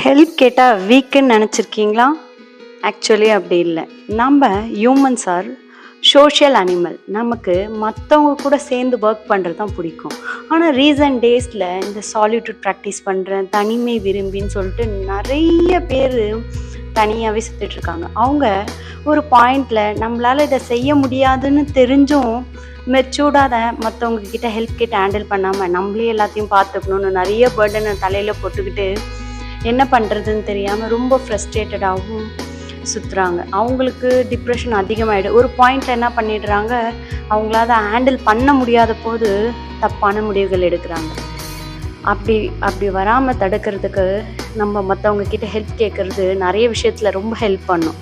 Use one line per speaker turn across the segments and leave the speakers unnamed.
Help கேட்டால் வீக்குன்னு நினச்சிருக்கீங்களா? Actually அப்படி இல்லை. நம்ம ஹியூமன்ஸ் ஆர் சோஷியல் அனிமல். நமக்கு மற்றவங்க கூட சேர்ந்து ஒர்க் பண்ணுறது தான் பிடிக்கும். ஆனால் ரீசன்ட் டேஸில் இந்த சாலிட்யூட் ப்ராக்டிஸ் பண்ணுறேன், தனிமை விரும்பின்னு சொல்லிட்டு நிறைய பேர் தனியாகவே சுற்றிட்டுருக்காங்க. அவங்க ஒரு பாயிண்டில் நம்மளால் இதை செய்ய முடியாதுன்னு தெரிஞ்சும் மெச்சூர்டாக மற்றவங்க கிட்ட ஹெல்ப் கேட்டு ஹேண்டில் பண்ணாமல் நம்மளே எல்லாத்தையும் பார்த்துக்கணுன்னு நிறைய பேர்டனை தலையில் போட்டுக்கிட்டு என்ன பண்ணுறதுன்னு தெரியாமல் ரொம்ப ஃப்ரஸ்ட்ரேட்டடாகவும் சுற்றுறாங்க. அவங்களுக்கு டிப்ரெஷன் அதிகமாகிடும். ஒரு பாயிண்டில் என்ன பண்ணிடுறாங்க, அவங்களால ஹேண்டில் பண்ண முடியாத போது தப்பான முடிவுகள் எடுக்கிறாங்க. அப்படி வராமல் தடுக்கிறதுக்கு நம்ம மற்றவங்க கிட்ட ஹெல்ப் கேட்குறது நிறைய விஷயத்தில் ரொம்ப ஹெல்ப் பண்ணும்.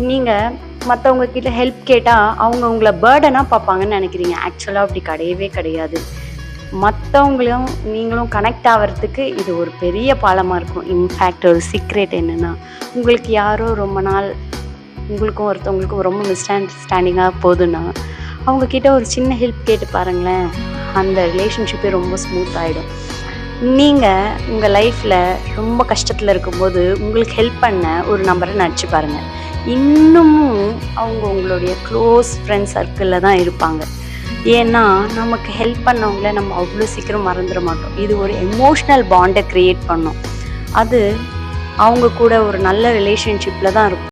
நீங்கள் மற்றவங்க கிட்ட ஹெல்ப் கேட்டால் அவங்க உங்களை பேர்டனாக பார்ப்பாங்கன்னு நினைக்கிறீங்க. ஆக்சுவலாக அப்படி கிடையவே கிடையாது. மற்றவங்களும் நீங்களும் கனெக்ட் ஆகிறதுக்கு இது ஒரு பெரிய பாலமாக இருக்கும். இன்ஃபேக்ட் ஒரு சீக்ரெட் என்னென்னா, உங்களுக்கு யாரோ ரொம்ப நாள் உங்களுக்கும் ஒருத்தவங்களுக்கும் ரொம்ப மிஸ்அண்டர்ஸ்டாண்டிங்காக போகுதுன்னா அவங்கக்கிட்ட ஒரு சின்ன ஹெல்ப் கேட்டு பாருங்களேன், அந்த ரிலேஷன்ஷிப்பே ரொம்ப ஸ்மூத் ஆகிடும். நீங்கள் உங்கள் லைஃப்பில் ரொம்ப கஷ்டத்தில் இருக்கும்போது உங்களுக்கு ஹெல்ப் பண்ண ஒரு நம்பரை நினச்சி பாருங்கள். இன்னமும் அவங்க உங்களுடைய க்ளோஸ் ஃப்ரெண்ட் சர்க்கிளில் தான் இருப்பாங்க. ஏன்னா நமக்கு ஹெல்ப் பண்ணவங்கள நம்ம அவ்வளோ சீக்கிரம் மறந்துட மாட்டோம். இது ஒரு எமோஷ்னல் பாண்டை க்ரியேட் பண்ணோம். அது அவங்க கூட ஒரு நல்ல ரிலேஷன்ஷிப்பில் தான் இருக்கும்.